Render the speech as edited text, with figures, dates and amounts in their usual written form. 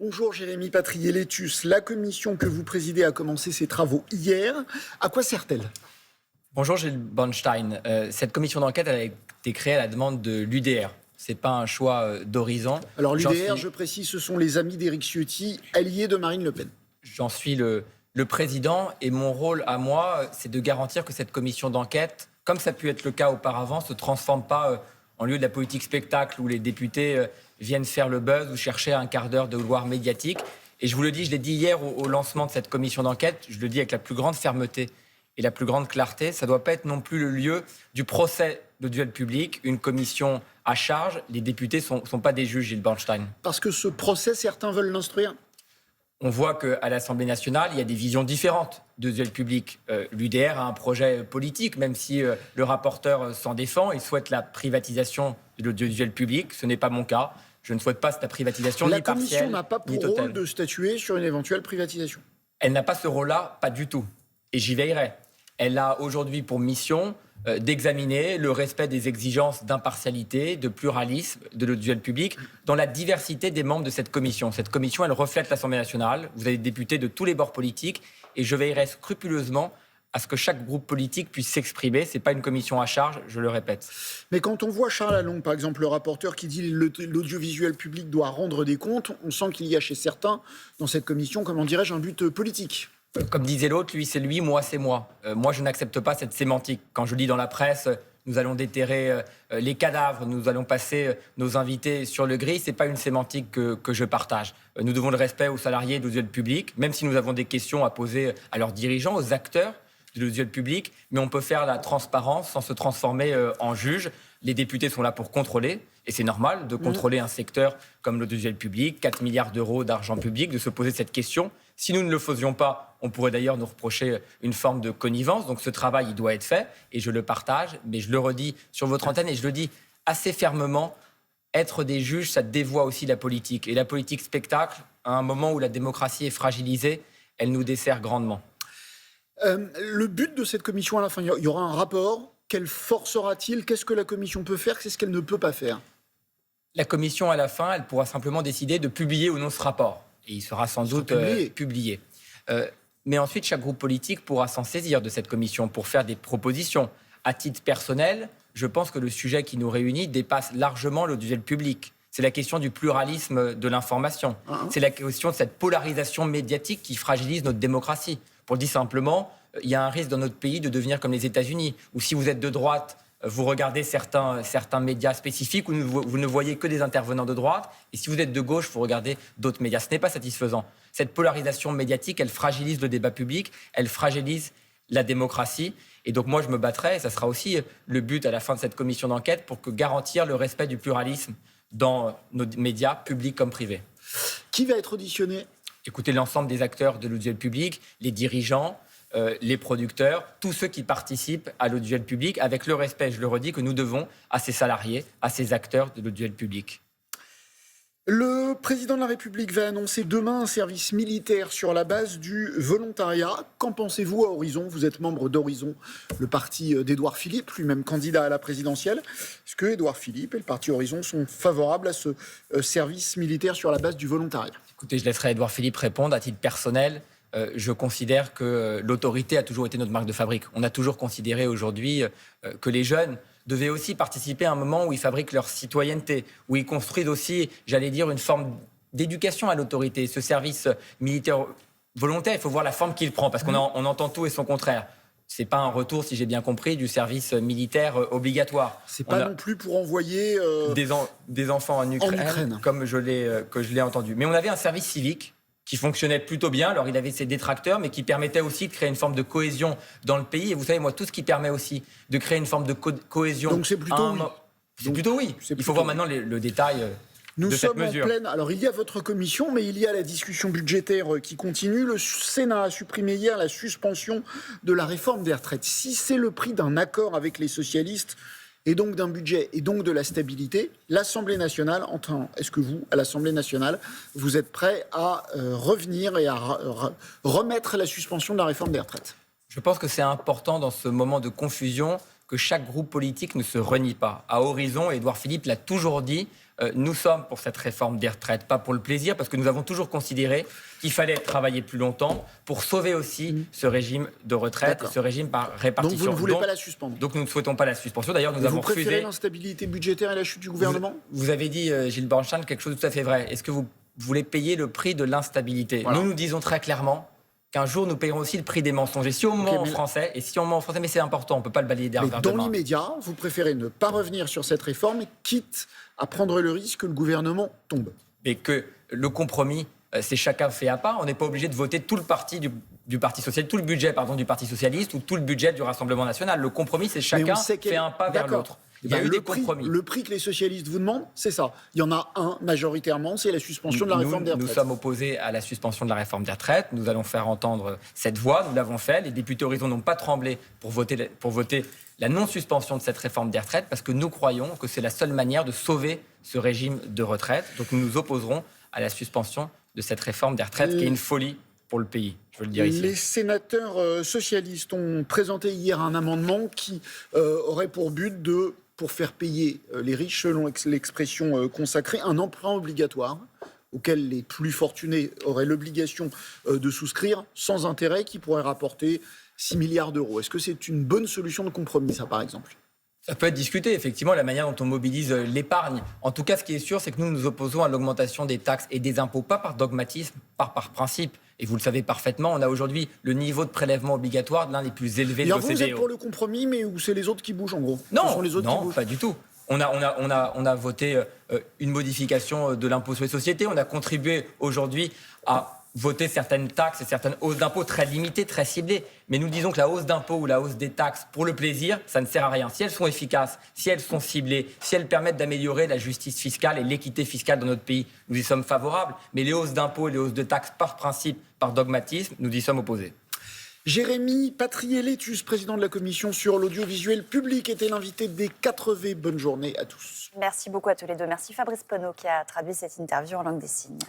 Bonjour Jérémy Patrier-Létus. La commission que vous présidez a commencé ses travaux hier. À quoi sert-elle ? Bonjour Gilles Bornstein. Cette commission d'enquête a été créée à la demande de l'UDR. Ce n'est pas un choix d'horizon. Alors l'UDR, je précise, ce sont les amis d'Éric Ciotti, alliés de Marine Le Pen. J'en suis le président et mon rôle à moi, c'est de garantir que cette commission d'enquête, comme ça a pu être le cas auparavant, ne se transforme pas en lieu de la politique spectacle où les députés viennent faire le buzz ou chercher un quart d'heure de gloire médiatique. Et je vous le dis, je l'ai dit hier au lancement de cette commission d'enquête, je le dis avec la plus grande fermeté et la plus grande clarté, ça ne doit pas être non plus le lieu du procès de duel public, une commission à charge. Les députés ne sont pas des juges, Gilles Bornstein. Parce que ce procès, certains veulent l'instruire. On voit qu'à l'Assemblée nationale, il y a des visions différentes de duel public. L'UDR a un projet politique, même si le rapporteur s'en défend. Il souhaite la privatisation du duel public. Ce n'est pas mon cas. Je ne souhaite pas cette privatisation ni partielle, ni totale. La commission n'a pas pour rôle de statuer sur une éventuelle privatisation. Elle n'a pas ce rôle-là, pas du tout. Et j'y veillerai. Elle a aujourd'hui pour mission d'examiner le respect des exigences d'impartialité, de pluralisme, de l'audiovisuel public, dans la diversité des membres de cette commission. Cette commission, elle reflète l'Assemblée nationale. Vous avez des députés de tous les bords politiques et je veillerai scrupuleusement à ce que chaque groupe politique puisse s'exprimer. Ce n'est pas une commission à charge, je le répète. Mais quand on voit Charles Allongue, par exemple, le rapporteur qui dit que l'audiovisuel public doit rendre des comptes, on sent qu'il y a chez certains, dans cette commission, comment dirais-je, un but politique. Comme disait l'autre, lui c'est lui, moi c'est moi. Moi je n'accepte pas cette sémantique. Quand je lis dans la presse, nous allons déterrer les cadavres, nous allons passer nos invités sur le gris, ce n'est pas une sémantique que je partage. Nous devons le respect aux salariés de l'audiovisuel public, même si nous avons des questions à poser à leurs dirigeants, aux acteurs de l'audiovisuel public, mais on peut faire la transparence sans se transformer en juge. Les députés sont là pour contrôler, et c'est normal de contrôler un secteur comme l'audiovisuel public, 4 milliards d'euros d'argent public, de se poser cette question. Si nous ne le faisions pas, on pourrait d'ailleurs nous reprocher une forme de connivence. Donc ce travail, il doit être fait, et je le partage, mais je le redis sur votre antenne, et je le dis assez fermement, être des juges, ça dévoie aussi la politique. Et la politique spectacle, à un moment où la démocratie est fragilisée, elle nous dessert grandement. Le but de cette commission, à la fin, il y aura un rapport. Quelle force aura-t-il ? Qu'est-ce que la commission peut faire ? Qu'est-ce qu'elle ne peut pas faire ? La commission, à la fin, elle pourra simplement décider de publier ou non ce rapport. Et il sera sans doute publié. Mais ensuite, chaque groupe politique pourra s'en saisir de cette commission pour faire des propositions. À titre personnel, je pense que le sujet qui nous réunit dépasse largement l'audiovisuel public. C'est la question du pluralisme de l'information. C'est la question de cette polarisation médiatique qui fragilise notre démocratie. Pour le dire simplement, il y a un risque dans notre pays de devenir comme les États-Unis, où si vous êtes de droite, vous regardez certains médias spécifiques où vous ne voyez que des intervenants de droite. Et si vous êtes de gauche, vous regardez d'autres médias. Ce n'est pas satisfaisant. Cette polarisation médiatique, elle fragilise le débat public, elle fragilise la démocratie. Et donc moi, je me battrai, et ça sera aussi le but à la fin de cette commission d'enquête, pour garantir le respect du pluralisme dans nos médias, publics comme privés. Qui va être auditionné ? Écoutez, l'ensemble des acteurs de l'audiovisuel public, les dirigeants, les producteurs, tous ceux qui participent à l'audiovisuel public, avec le respect, je le redis, que nous devons à ces salariés, à ces acteurs de l'audiovisuel public. Le président de la République va annoncer demain un service militaire sur la base du volontariat. Qu'en pensez-vous à Horizon ? Vous êtes membre d'Horizon, le parti d'Édouard Philippe, lui-même candidat à la présidentielle. Est-ce que Édouard Philippe et le parti Horizon sont favorables à ce service militaire sur la base du volontariat ? Écoutez, je laisserai Édouard Philippe répondre. À titre personnel, je considère que l'autorité a toujours été notre marque de fabrique. On a toujours considéré aujourd'hui que les jeunes devaient aussi participer à un moment où ils fabriquent leur citoyenneté, où ils construisent aussi, j'allais dire, une forme d'éducation à l'autorité. Ce service militaire volontaire, il faut voir la forme qu'il prend, parce qu'on entend tout et son contraire. C'est pas un retour, si j'ai bien compris, du service militaire obligatoire. C'est pas non plus pour envoyer des enfants en Ukraine, comme je l'ai entendu. Mais on avait un service civique qui fonctionnait plutôt bien. Alors, il avait ses détracteurs, mais qui permettait aussi de créer une forme de cohésion dans le pays. Et vous savez, moi, tout ce qui permet aussi de créer une forme de cohésion... Donc, c'est plutôt oui. C'est plutôt oui. Il faut voir maintenant le détail de cette mesure. Nous sommes en pleine... Alors, il y a votre commission, mais il y a la discussion budgétaire qui continue. Le Sénat a supprimé hier la suspension de la réforme des retraites. Si c'est le prix d'un accord avec les socialistes, et donc d'un budget, et donc de la stabilité, l'Assemblée nationale entend. Est-ce que vous, à l'Assemblée nationale, vous êtes prêt à revenir et à remettre la suspension de la réforme des retraites ? Je pense que c'est important dans ce moment de confusion que chaque groupe politique ne se renie pas. À Horizon, Édouard Philippe l'a toujours dit, nous sommes pour cette réforme des retraites, pas pour le plaisir, parce que nous avons toujours considéré qu'il fallait travailler plus longtemps pour sauver aussi ce régime de retraite, ce régime par répartition. Donc vous ne voulez pas la suspendre? Donc nous ne souhaitons pas la suspension. D'ailleurs, nous avons refusé... Vous préférez l'instabilité budgétaire et la chute du gouvernement? Vous avez dit, Gilles Bornstein, quelque chose de tout à fait vrai. Est-ce que vous voulez payer le prix de l'instabilité? Voilà. Nous disons très clairement qu'un jour, nous payerons aussi le prix des mensonges. Et si on ment en français, mais c'est important, on ne peut pas le balayer derrière. Dans l'immédiat, vous préférez ne pas revenir sur cette réforme, quitte à prendre le risque que le gouvernement tombe. Mais que le compromis, c'est chacun fait à part. On n'est pas obligé de voter tout le parti du Parti socialiste, tout le budget du Parti socialiste ou tout le budget du Rassemblement national. Le compromis, c'est chacun fait un pas vers l'autre. Il y a eu des compromis. Le prix que les socialistes vous demandent, c'est ça. Il y en a un majoritairement, c'est la suspension de la réforme des retraites. Nous sommes opposés à la suspension de la réforme des retraites. Nous allons faire entendre cette voix. Nous l'avons fait. Les députés Horizon n'ont pas tremblé pour voter la non-suspension de cette réforme des retraites parce que nous croyons que c'est la seule manière de sauver ce régime de retraite. Donc nous nous opposerons à la suspension de cette réforme des retraites qui est une folie pour le pays. Je veux le dire ici. Les sénateurs socialistes ont présenté hier un amendement qui aurait pour but pour faire payer les riches, selon l'expression consacrée, un emprunt obligatoire auquel les plus fortunés auraient l'obligation de souscrire sans intérêt qui pourrait rapporter 6 milliards d'euros. Est-ce que c'est une bonne solution de compromis, ça, par exemple ? Ça peut être discuté, effectivement, la manière dont on mobilise l'épargne. En tout cas, ce qui est sûr, c'est que nous nous opposons à l'augmentation des taxes et des impôts, pas par dogmatisme, par principe. Et vous le savez parfaitement, on a aujourd'hui le niveau de prélèvement obligatoire l'un des plus élevés de l'OCDE. Vous êtes pour le compromis, mais où c'est les autres qui bougent, en gros? Non, pas du tout. On a voté une modification de l'impôt sur les sociétés. On a contribué aujourd'hui à voter certaines taxes et certaines hausses d'impôts très limitées, très ciblées. Mais nous disons que la hausse d'impôts ou la hausse des taxes pour le plaisir, ça ne sert à rien. Si elles sont efficaces, si elles sont ciblées, si elles permettent d'améliorer la justice fiscale et l'équité fiscale dans notre pays, nous y sommes favorables. Mais les hausses d'impôts et les hausses de taxes par principe, par dogmatisme, nous y sommes opposés. Jérémy Patrié-Létus, président de la commission sur l'audiovisuel public, était l'invité des 4V. Bonne journée à tous. Merci beaucoup à tous les deux. Merci Fabrice Poneau qui a traduit cette interview en langue des signes.